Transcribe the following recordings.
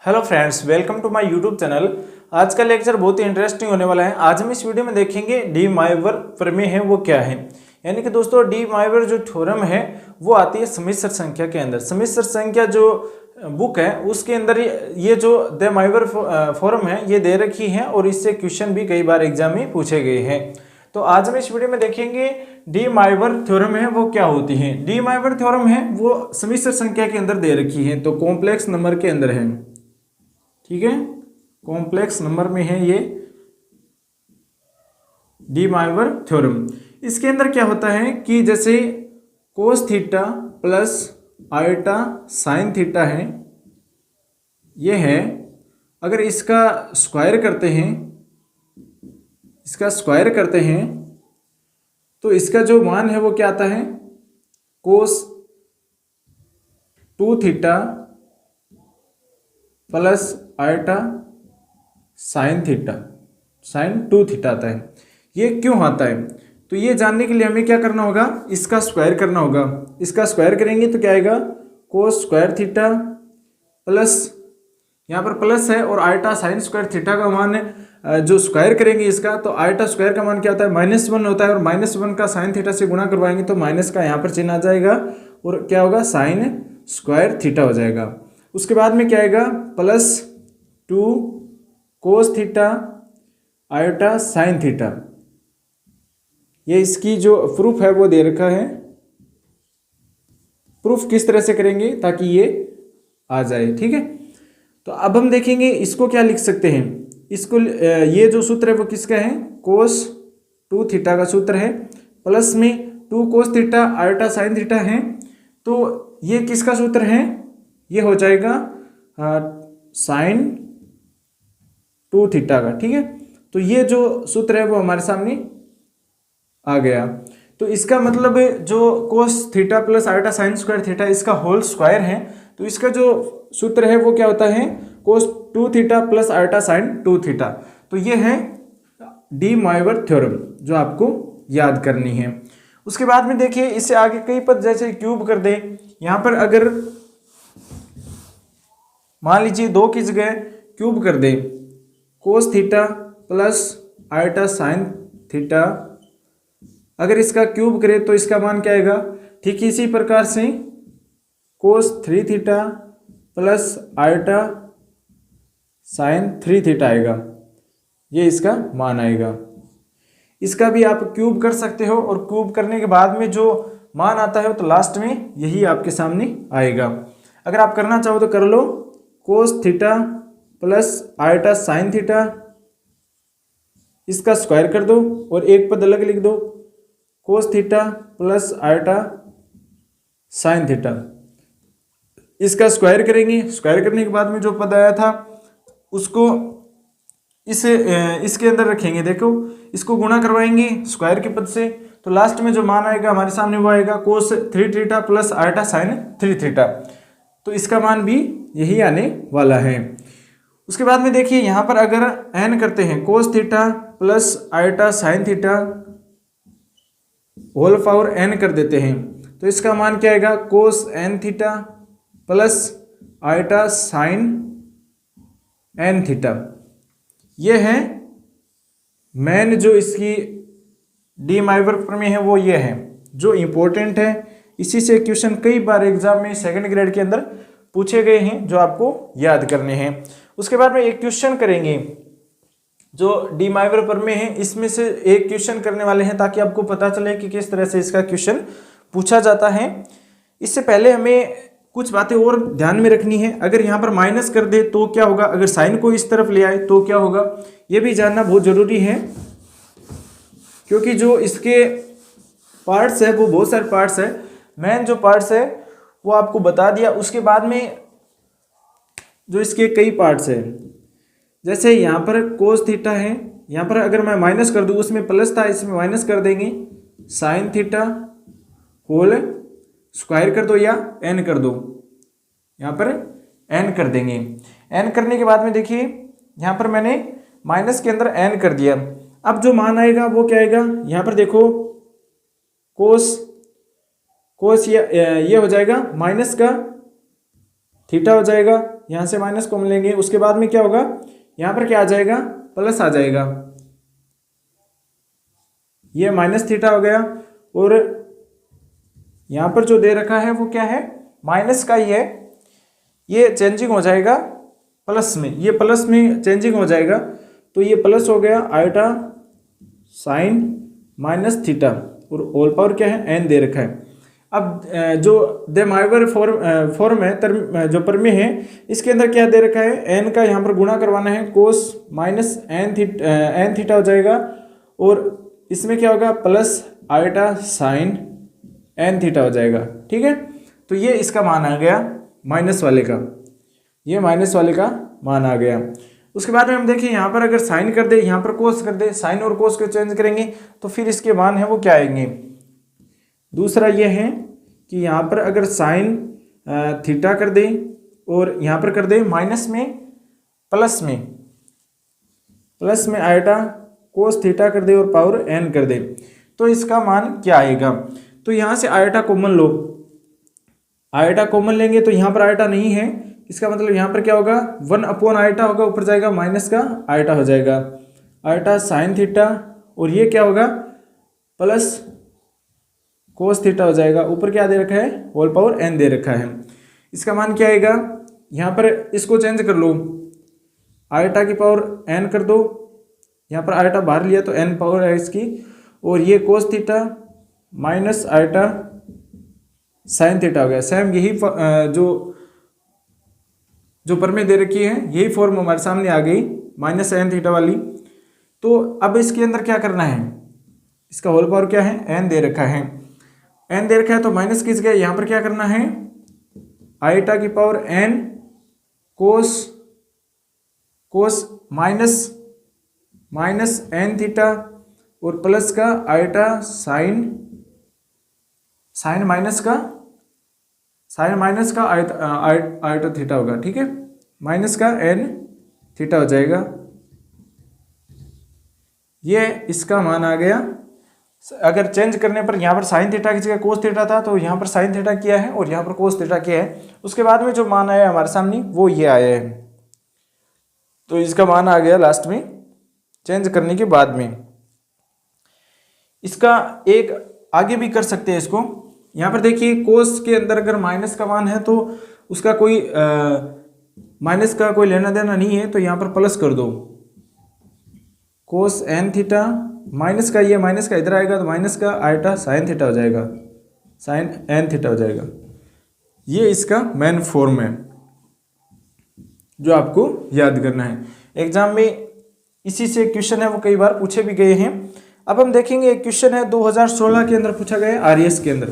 Hello friends, welcome to my YouTube channel. आज का lecture बहुत ही इंटरेस्टिंग होने वाला है। आज हम इस वीडियो में देखेंगे डी माइवर प्रमेय है वो क्या है। यानी कि दोस्तों डी माइवर जो थ्योरम है वो आती है सम्मिश्र संख्या के अंदर। सम्मिश्र संख्या जो बुक है उसके अंदर ये जो द माइवर फॉर्म है ये दे रखी है और इससे क्वेश्चन भी कई बार एग्जाम में पूछे गए हैं। तो आज हम इस वीडियो में देखेंगे डी माइवर थ्योरम है वो क्या होती है। डी माइवर थ्योरम है वो सम्मिश्र संख्या के अंदर दे रखी है, तो कॉम्प्लेक्स नंबर के अंदर है। ठीक है, कॉम्प्लेक्स नंबर में है ये डी माइवर थ्योरम। इसके अंदर क्या होता है कि जैसे कोस theta plus iota sine theta है, ये है। अगर इसका स्क्वायर करते हैं तो इसका जो मान है वो क्या आता है, cos 2 theta plus iota sine theta, sine 2 theta आता है। ये क्यों आता है, तो ये जानने के लिए हमें क्या करना होगा, इसका स्क्वायर करना होगा। इसका स्क्वायर करेंगे तो क्या आएगा, कोस स्क्वायर थीटा प्लस, यहाँ पर प्लस है और आयोटा साइन स्क्वायर थीटा का मान है। जो स्क्वायर करेंगे इसका तो आयोटा स्क्वायर का मान क्या होता है, -1 होता है और -1 का साइन थीटा से गुणा करवाएंगे तो माइनस का यहाँ पर चिन्ह आ जाएगा और क्या होगा, साइन स्क्वायर थीटा हो जाएगा। उसके बाद में क्या आएगा, +2 cos theta iota sine theta. ये इसकी जो प्रूफ है वो दे रखा है। प्रूफ किस तरह से करेंगे ताकि ये आ जाए, ठीक है। तो अब हम देखेंगे इसको क्या लिख सकते हैं। इसको ये जो सूत्र है वो किसका है, कोस 2 थीटा का सूत्र है, प्लस में 2 cos theta iota sine theta है। तो ये किसका सूत्र है, ये हो जाएगा साइन 2 थीटा का, ठीक है। तो ये जो सूत्र है वो हमारे सामने आ गया। तो इसका मतलब जो कोस theta plus iota sine square theta इसका होल स्क्वायर है, तो इसका जो सूत्र है वो क्या होता है, cos 2 theta plus iota sign 2 theta. तो ये है डी माइवर थ्योरम जो आपको याद करनी है। उसके बाद में देखिए इससे आगे कई पद जैसे क्यूब कर दे, यहाँ पर अगर मान लीजिए 2 की जगह क्यूब कर दे, cos theta plus iota sine theta, अगर इसका क्यूब करें तो इसका मान क्या आएगा, ठीक इसी प्रकार से कोस 3 theta plus iota sign 3 theta आएगा, ये इसका मान आएगा। इसका भी आप क्यूब कर सकते हो और क्यूब करने के बाद में जो मान आता है तो लास्ट में यही आपके सामने आएगा। अगर आप करना चाहो तो कर लो, cos theta plus iota sine theta, इसका स्क्वायर कर दो और एक पद अलग लिख दो, cos theta plus iota sine theta. इसका स्क्वायर करेंगे, स्क्वायर करने के बाद में जो पद आया था उसको इसके अंदर रखेंगे। देखो इसको गुणा करवाएंगे स्क्वायर के पद से, तो लास्ट में जो मान आएगा हमारे सामने वो आएगा कोस 3 theta plus iota sign 3 theta. तो इसका मान भी यही आने वाला है। उसके बाद में देखिए यहाँ पर अगर n करते हैं, cos theta plus iota sine theta whole power n कर देते हैं, तो इसका मान क्या आएगा, cos n theta plus iota sine n theta. ये है मेन जो इसकी डी माइवर प्रमेय है वो ये है जो इम्पोर्टेंट है। इसी से क्वेश्चन कई बार एग्जाम में सेकंड ग्रेड के अंदर पूछे गए हैं जो आपको याद करने हैं। उसके बाद में एक क्वेश्चन करेंगे जो डी माइवर प्रमेय है, इसमें से एक क्वेश्चन करने वाले हैं ताकि आपको पता चले कि किस तरह से इसका क्वेश्चन पूछा जाता है। इससे पहले हमें कुछ बातें और ध्यान में रखनी है। अगर यहाँ पर माइनस कर दे तो क्या होगा, अगर साइन को इस तरफ ले आए तो क्या होगा, ये भी जानना बहुत जरूरी है, क्योंकि जो इसके पार्ट्स है वो बहुत सारे पार्ट्स है। मेन जो पार्ट्स है वो आपको बता दिया। उसके बाद में जो इसके कई पार्ट्स है, जैसे यहाँ पर कोस थीटा है, यहाँ पर अगर मैं माइनस कर दूँ, उसमें प्लस था इसमें माइनस कर देंगे, साइन थीटा होल स्क्वायर कर दो या n कर दो, यहाँ पर n कर देंगे। n करने के बाद में देखिए यहाँ पर मैंने माइनस के अंदर n कर दिया। अब जो मान आएगा वो क्या आएगा, यहाँ पर देखो कोस ये हो जाएगा माइनस का थीटा हो जाएगा, यहाँ से माइनस कॉमन लेंगे, उसके बाद में क्या होगा, यहाँ पर क्या आ जाएगा, प्लस आ जाएगा, ये माइनस थीटा हो गया। और यहाँ पर जो दे रखा है वो क्या है, माइनस का ही है, ये चेंजिंग हो जाएगा प्लस में, ये प्लस में चेंजिंग हो जाएगा, तो ये प्लस हो गया आयोटा साइन माइनस थीटा, और होल पावर क्या है, एन दे रखा है। अब जो देमाइवर फॉर्म है, जो प्रमेय है, इसके अंदर क्या दे रखा है, एन का यहाँ पर गुणा करवाना है, कोस माइनस एन थीटा हो जाएगा, और इसमें क्या होगा, plus iota sine N theta हो जाएगा। ठीक है, तो ये इसका मान आ गया माइनस वाले का, ये माइनस वाले का मान आ गया। उसके बाद में हम देखिए यहाँ पर अगर साइन कर दे, यहाँ पर कोस कर दे, साइन और कोस को चेंज करेंगे तो फिर इसके मान है वो क्या आएंगे। दूसरा ये है कि यहाँ पर अगर साइन थीटा कर दे और यहाँ पर कर दे माइनस में प्लस में आयोटा कोस थीटा कर दे और पावर एन कर दे, तो इसका मान क्या आएगा। तो यहाँ से आयोटा कॉमन लो, आयोटा कॉमन लेंगे तो यहाँ पर आयोटा नहीं है, इसका मतलब यहाँ पर क्या होगा, 1 आयोटा होगा, ऊपर जाएगा माइनस का आयोटा हो जाएगा, आयोटा साइन थीटा, और ये क्या होगा, प्लस कोस थीटा हो जाएगा, ऊपर क्या दे रखा है, होल पावर एन दे रखा है। इसका मान क्या आएगा, यहाँ पर इसको चेंज कर लो, आयोटा की पावर एन कर दो, यहाँ पर आयोटा बाहर लिया तो एन पावर है इसकी, और ये cos theta minus iota sine theta हो गया। सेम यही जो प्रमेय दे रखी है, यही फॉर्म हमारे सामने आ गई माइनस साइन थीटा वाली। तो अब इसके अंदर क्या करना है, इसका होल पावर क्या है, एन दे रखा है, एन दे रखा है, तो माइनस किस गया, यहाँ पर क्या करना है, आयोटा की power N cos minus N theta और प्लस का आयोटा साइन माइनस का आयोटा थीटा होगा। ठीक है, माइनस का एन थीटा हो जाएगा, ये इसका मान आ गया। अगर चेंज करने पर यहाँ पर साइन थीटा की जगह कोस थीटा था, तो यहाँ पर साइन थीटा किया है और यहाँ पर कोस थीटा किया है, उसके बाद में जो मान आया हमारे सामने वो ये आया है, तो इसका मान आ गया लास्ट में चेंज करने के बाद में। इसका एक आगे भी कर सकते हैं इसको, यहाँ पर देखिए कोस के अंदर अगर माइनस का मान है तो उसका कोई माइनस का कोई लेना देना नहीं है, तो यहाँ पर प्लस कर दो, कोस एन थीटा माइनस का, ये माइनस का इधर आएगा तो माइनस का आयोटा साइन थीटा हो जाएगा, साइन एन थीटा हो जाएगा। ये इसका मेन फॉर्म है जो आपको याद करना है। एग्जाम में इसी से क्वेश्चन है वो कई बार पूछे भी गए हैं। अब हम देखेंगे एक क्वेश्चन है 2016 के अंदर पूछा गया है, आरएएस के अंदर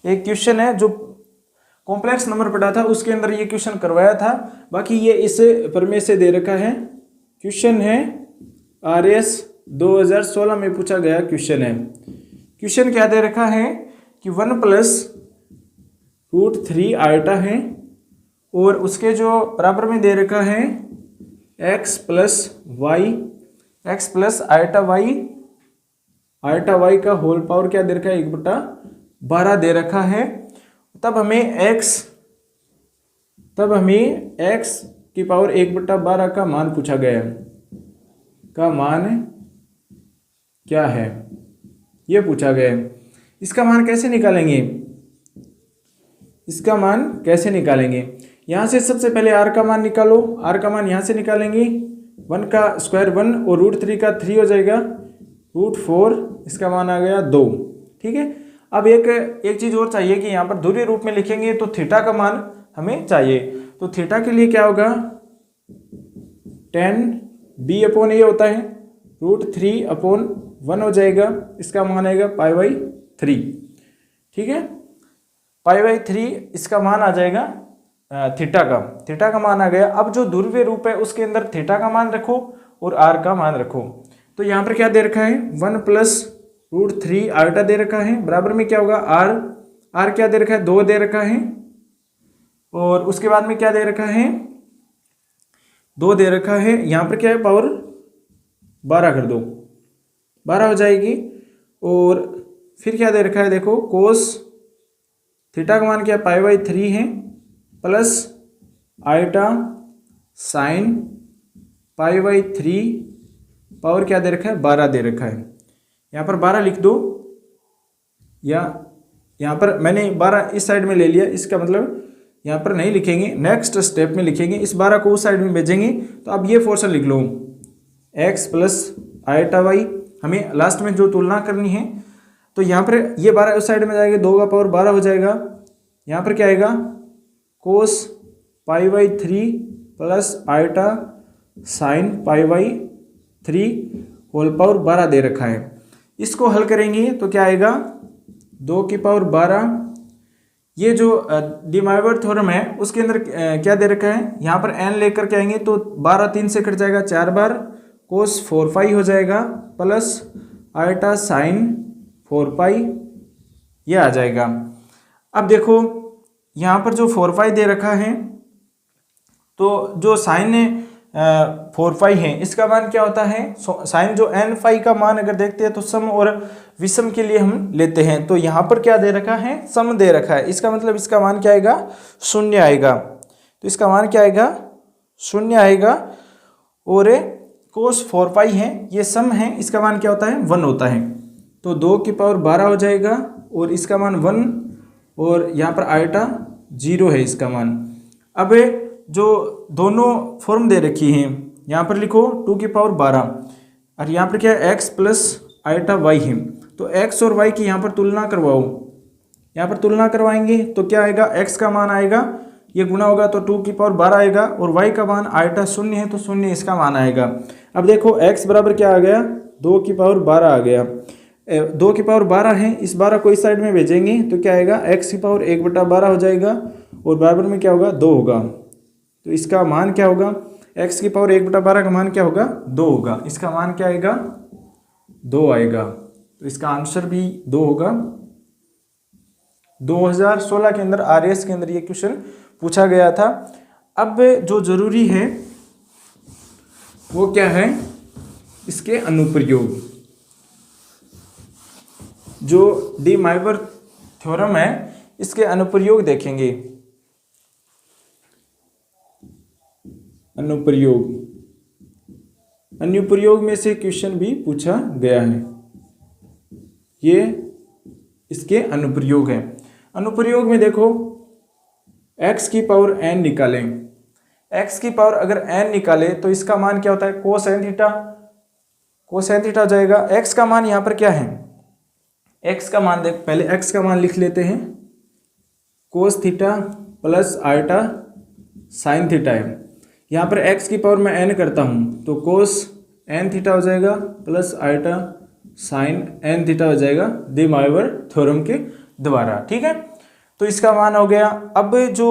एक क्वेश्चन है जो कॉम्प्लेक्स नंबर पढ़ा था उसके अंदर ये क्वेश्चन करवाया था, बाकी ये इस प्रमेय से दे रखा है। क्वेश्चन है आरएएस 2016 में पूछा गया क्वेश्चन है। क्वेश्चन क्या दे रखा है कि 1+√3 आयोटा है और उसके जो बराबर में दे रखा है x प्लस आयोटा y का होल पावर क्या दे रखा है 1/12 दे रखा है। तब हमें x की पावर 1/12 का मान पूछा गया है, का मान क्या है ये पूछा गया है। इसका मान कैसे निकालेंगे, यहाँ से सबसे पहले r का मान निकालो, r का मान यहाँ से निकालेंगे, 1 का स्क्वायर 1 और √3 का 3 हो जाएगा, √4 इसका मान आ गया 2। ठीक है, अब एक चीज़ और चाहिए कि यहाँ पर ध्रुवीय रूप में लिखेंगे तो थीटा का मान हमें चाहिए, तो थीटा के लिए क्या होगा 10b/a होता है, √3/1 हो जाएगा, इसका मान आएगा π/3। ठीक है, π/3 इसका मान आ जाएगा थीटा का मान आ गया। अब जो ध्रुवीय रूप है उसके अंदर थीटा का मान रखो और r का मान रखो, तो यहाँ पर क्या दे रखा है 1+√3 आयोटा दे रखा है, बराबर में क्या होगा r क्या दे रखा है 2 दे रखा है, और उसके बाद में क्या दे रखा है 2 दे रखा है, यहाँ पर क्या है पावर 12 कर दो, 12 हो जाएगी। और फिर क्या दे रखा है देखो थीटा का मान क्या है, π/3 है, प्लस आइटा साइन π/3, पावर क्या दे रखा है, 12 दे रखा है। यहाँ पर 12 लिख दो, या यहाँ पर मैंने 12 इस साइड में ले लिया, इसका मतलब यहाँ पर नहीं लिखेंगे, नेक्स्ट स्टेप में लिखेंगे, इस 12 को उस साइड में भेजेंगे। तो अब ये फोर्सन लिख लो, x प्लस आइटा वाई, हमें लास्ट में जो तुलना करनी है। तो यहाँ पर ये 12 उस साइड में जाएगा, 2 का पावर 12 हो जाएगा। यहाँ पर क्या आएगा, cos π/3 plus iota sine π/3 whole power 12 दे रखा है। इसको हल करेंगे तो क्या आएगा, 2 की पावर 12। ये जो डी माइवर थ्योरम है उसके अंदर क्या दे रखा है, यहाँ पर n लेकर के आएंगे तो 12 3 से कट जाएगा, 4 बार कोस 4π हो जाएगा, प्लस आइटा साइन 4π, ये आ जाएगा। अब देखो यहाँ पर जो 4π दे रखा है, तो जो साइन 4π है इसका मान क्या होता है, साइन जो n फाई का मान अगर देखते हैं तो सम और विषम के लिए हम लेते हैं। तो यहाँ पर क्या दे रखा है, सम दे रखा है, इसका मतलब इसका मान क्या आएगा, 0 आएगा। तो इसका मान क्या आएगा, 0 आएगा। और कोस 4π है, ये सम है, इसका मान क्या होता है, 1 होता है। तो 2 की पावर 12 हो जाएगा और इसका मान 1, और यहाँ पर आइटा 0 है इसका मान। अब जो दोनों फॉर्म दे रखी हैं, यहाँ पर लिखो 2 की पावर 12, और यहाँ पर क्या है, x प्लस आइटा वाई है। तो x और y की यहाँ पर तुलना करवाओ, यहाँ पर तुलना करवाएंगे तो क्या आएगा, x का मान आएगा, ये गुना होगा तो 2 की पावर 12 आएगा, और y का मान आइटा 0 है तो 0 इसका मान आएगा। अब देखो x बराबर क्या आ गया, 2 की पावर 12 आ गया। 2 की पावर 12 है, इस 12 को इस साइड में भेजेंगे तो क्या आएगा, x की पावर 1/12 हो जाएगा, और बराबर में क्या होगा, 2 होगा। तो इसका मान क्या होगा, x की पावर 1/12 का मान क्या होगा, 2 होगा। इसका मान क्या आएगा, 2 आएगा। तो इसका आंसर भी 2 होगा। 2016 के अंदर RS के अंदर ये क्वेश्चन पूछा गया था। अब जो जरूरी है वो क्या है, इसके अनुप्रयोग। जो डी माइवर थ्योरम है इसके अनुप्रयोग देखेंगे। अनुप्रयोग में से क्वेश्चन भी पूछा गया है, ये इसके अनुप्रयोग है। अनुप्रयोग में देखो, x की पावर n निकालें, x की पावर अगर n निकाले तो इसका मान क्या होता है, कोस n थीटा, कोस n थीटा हो जाएगा। x का मान यहाँ पर क्या है, x का मान देख, पहले x का मान लिख लेते हैं, cos theta plus iota sine theta है। यहाँ पर x की पावर मैं n करता हूँ तो कोस n थीटा हो जाएगा, plus iota sine n theta हो जाएगा, डी माइवर थ्योरम के द्वारा। ठीक है, तो इसका मान हो गया। अब जो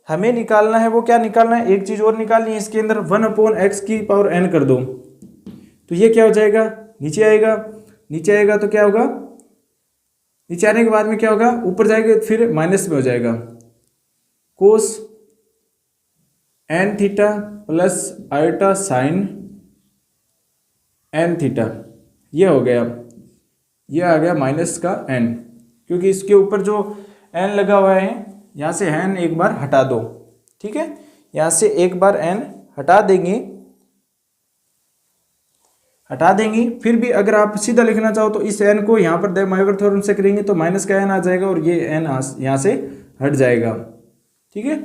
हमें निकालना है वो क्या निकालना है, एक चीज़ और निकालनी है इसके अंदर, 1/x की पावर n कर दो तो ये क्या हो जाएगा, नीचे आएगा। नीचे आएगा तो क्या होगा, नीचे आने के बाद में क्या होगा, ऊपर जाएगा फिर माइनस में हो जाएगा, cos n theta plus iota sine n theta, ये हो गया, ये आ गया माइनस का n, क्योंकि इसके ऊपर जो n लगा हुआ है यहाँ से n एक बार हटा दो। ठीक है, यहाँ से एक बार n हटा देंगे। फिर भी अगर आप सीधा लिखना चाहो तो इस n को यहाँ पर डी माइवर थ्योरम से करेंगे तो माइनस का n आ जाएगा, और ये n यहाँ से हट जाएगा। ठीक है,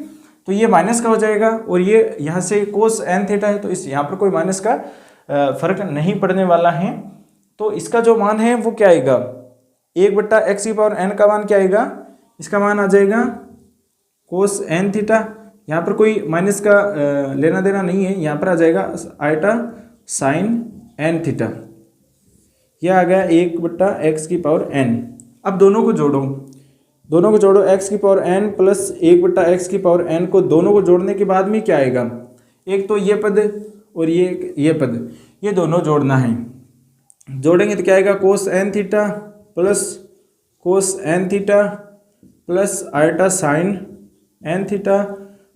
तो ये माइनस का हो जाएगा, और ये यहाँ से कोस n थीटा है तो इस यहाँ पर कोई माइनस का फर्क नहीं पड़ने वाला है। तो इसका जो मान है वो क्या आएगा, 1/x की पावर n का मान क्या आएगा, इसका मान आ जाएगा कोस n थीटा, यहाँ पर कोई माइनस का लेना देना नहीं है, यहाँ पर आ जाएगा आइटा साइन n थीटा, यह आ गया 1/x की पावर n। अब दोनों को जोड़ो, x की पावर n प्लस 1/x की पावर n को दोनों को जोड़ने के बाद में क्या आएगा, एक तो ये पद और ये पद, ये दोनों जोड़ना है। जोड़ेंगे तो क्या आएगा, cos n theta plus cos n theta plus iota sine n theta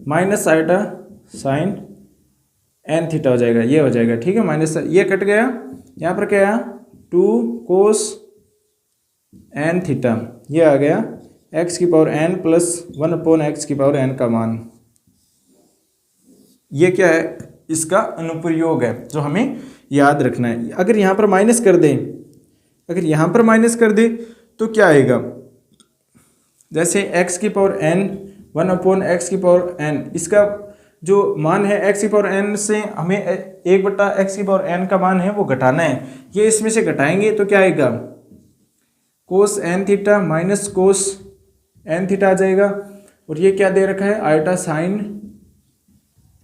minus iota sine n theta हो जाएगा, ये हो जाएगा। ठीक है, माइनस ये कट गया, यहाँ पर क्या आया, 2 कोस n थीटा, ये आ गया एक्स की पावर एन प्लस 1/x की पावर एन का मान। ये क्या है? इसका अनुप्रयोग है जो हमें याद रखना है। अगर यहाँ पर माइनस कर दें, अगर यहाँ पर माइनस कर दें तो क्या आएगा? जैसे x की पावर n 1/x की पावर n, इसका जो मान है x की पावर n से हमें 1/x की पावर n का मान है वो घटाना है। ये इसमें से घटाएंगे तो क्या आएगा? Cos n theta minus cos n theta आ जाएगा। और ये क्या दे रखा है? आयटा साइन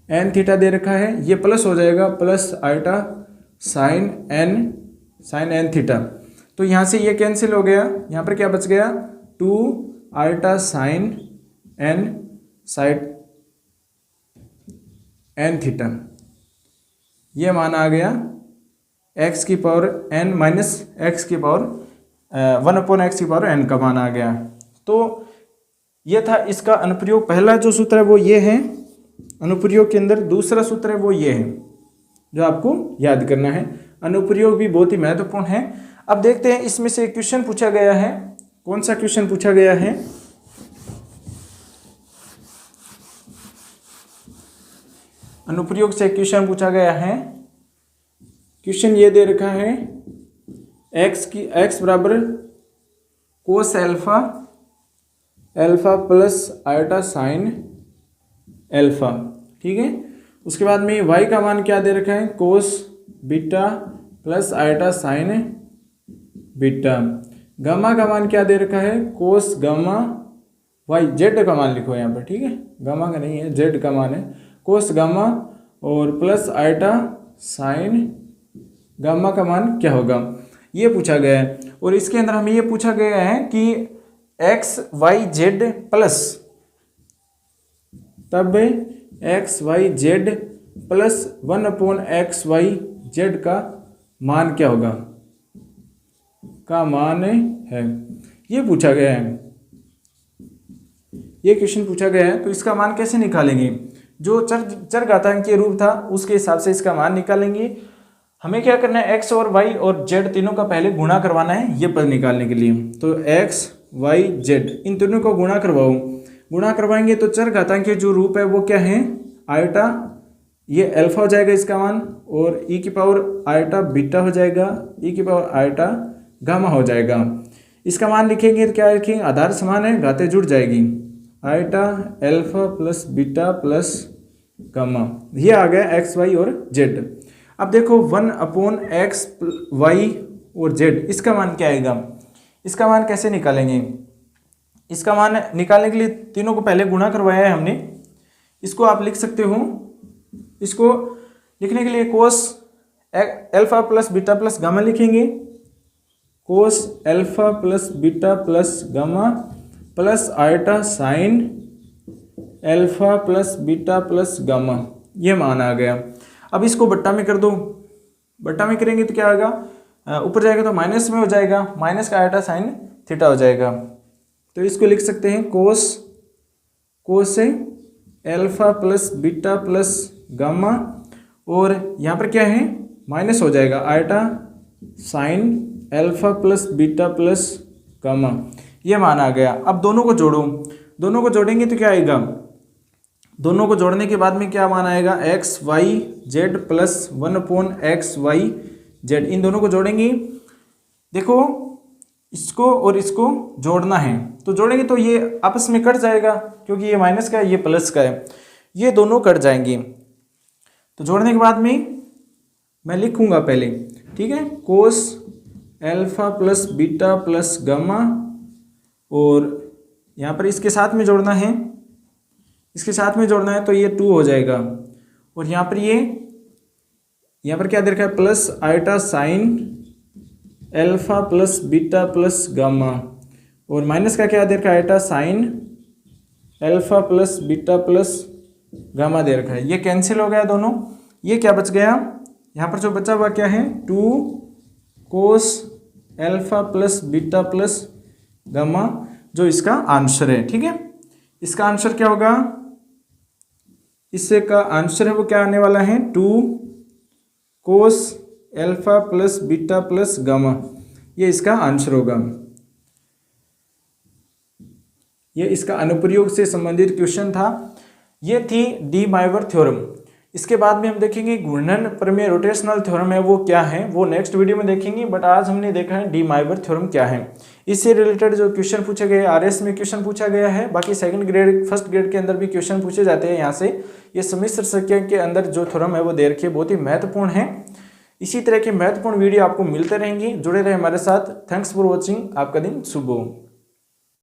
n थीटा दे रखा है, ये प्लस हो जाएगा, plus iota sine n theta. तो यहाँ से ये कैंसिल हो गया, यहाँ पर क्या बच गया? 2 आयटा साइन n थीटा। ये मान आ गया x की पावर n माइनस x की पावर 1/x की पावर n का मान आ गया। तो ये था इसका अनुप्रयोग। पहला जो सूत्र है वो ये है अनुप्रयोग के अंदर, दूसरा सूत्र है वो ये है जो आपको याद करना है। अनुप्रयोग भी बहुत ही महत्वपूर्ण है। अब देखते हैं इसमें से क्वेश्चन पूछा गया है। कौन सा क्वेश्चन पूछा गया है? अनुप्रयोग से क्वेश्चन पूछा गया है। क्वेश्चन ये दे रखा है x बराबर कोस alpha plus iota sine alpha, ठीक है। उसके बाद में y का मान क्या दे रखा है? Cos beta plus iota sign beta. Gamma का मान क्या दे रखा है? कोस गामा y, जेड का मान लिखो यहाँ पर, ठीक है, गामा का नहीं है, जेड का मान है, कोस गामा और प्लस आयटा साइन गामा का मान क्या होगा, ये पूछा गया है। और इसके अंदर हमें ये पूछा गया है कि एक्स वाई जेड प्लस, तब X Y Z plus 1/XYZ का मान क्या होगा, का मान है, ये पूछा गया है, ये क्वेश्चन पूछा गया है। तो इसका मान कैसे निकालेंगे? जो चरघातांकीय रूप था उसके हिसाब से इसका मान निकालेंगे। हमें क्या करना है? एक्स और वाई और जेड तीनों का पहले गुणा करवाना है ये पद निकालने के लिए। तो एक्स वाई जेड इन तीनों को गुणा करवाओ। गुणा करवाएंगे तो चरघातांकीय जो रूप है वो क्या है? आयटा, ये अल्फा हो जाएगा इसका मान, और ई की पावर आयटा बीटा हो जाएगा, ई की पावर आयटा गामा हो जाएगा। इसका मान लिखेंगे तो क्या लिखेंगे? आधार समान है, घातें जुड़ जाएगी, eta alpha plus beta plus gamma. ये आ गया एक्स वाई और जेड। अब देखो 1/XY और जेड, इसका मान क्या आएगा? इसका मान कैसे निकालेंगे? इसका मान निकालने के लिए तीनों को पहले गुणा करवाया है हमने। इसको आप लिख सकते हो, इसको लिखने के लिए cos alpha plus beta plus gamma लिखेंगे, cos alpha plus beta plus gamma plus iota sine alpha plus beta plus gamma, ये मान आ गया। अब इसको बट्टा में कर दो, बट्टा में करेंगे तो क्या आएगा? ऊपर जाएगा तो माइनस में हो जाएगा, माइनस का आयटा साइन थीटा हो जाएगा। तो इसको लिख सकते हैं कोस से alpha plus beta plus gamma, और यहाँ पर क्या है? माइनस हो जाएगा, eta sine alpha plus beta plus gamma, ये मान आ गया। अब दोनों को जोड़ो, दोनों को जोड़ेंगे तो क्या आएगा? दोनों को जोड़ने के बाद में क्या मान आएगा? X Y Z plus 1/XYZ। इन दोनों को जोड़ेंगे, देखो इसको और इसको जोड़ना है, तो जोड़ेंगे तो ये आपस में कट जाएगा, क्योंकि ये माइनस का है ये प्लस का है, ये दोनों कट जाएंगे। तो जोड़ने के बाद में मैं लिखूंगा पहले, ठीक है, कोस alpha plus beta plus gamma, और यहाँ पर इसके साथ में जोड़ना है, इसके साथ में जोड़ना है तो ये 2 हो जाएगा, और यहाँ पर यहाँ पर क्या दे रखा है? Plus iota sine alpha plus beta plus gamma, और माइनस का क्या दे रखा है? Iota sine alpha plus beta plus gamma दे रखा है। ये कैंसिल हो गया दोनों, ये क्या बच गया? यहाँ पर जो बचा हुआ क्या है? 2 कोस alpha plus beta plus gamma, जो इसका आंसर है, ठीक है। इसका आंसर क्या होगा? इससे का आंसर है वो क्या आने वाला है? 2 कोस alpha plus beta plus gamma, ये इसका आंसर होगा। ये इसका अनुप्रयोग से संबंधित क्वेश्चन था। ये थी डी माइवर थ्योरम। इसके बाद में हम देखेंगे घूर्णन प्रमेय रोटेशनल थ्योरम है वो क्या है, वो नेक्स्ट वीडियो में देखेंगे। बट आज हमने देखा है डी माइवर थ्योरम क्या है। इससे रिलेटेड जो क्वेश्चन पूछे गए आरएस में क्वेश्चन पूछा गया है, बाकी सेकंड ग्रेड फर्स्ट ग्रेड के अंदर भी क्वेश्चन पूछे जाते हैं यहाँ से। ये सम्मिश्र संख्या के अंदर जो थ्योरम है वो दे रखी है, बहुत ही महत्वपूर्ण है। इसी तरह की महत्वपूर्ण वीडियो आपको मिलते रहेंगी, जुड़े रहे हमारे साथ। Thanks for watching. आपका दिन शुभ हो।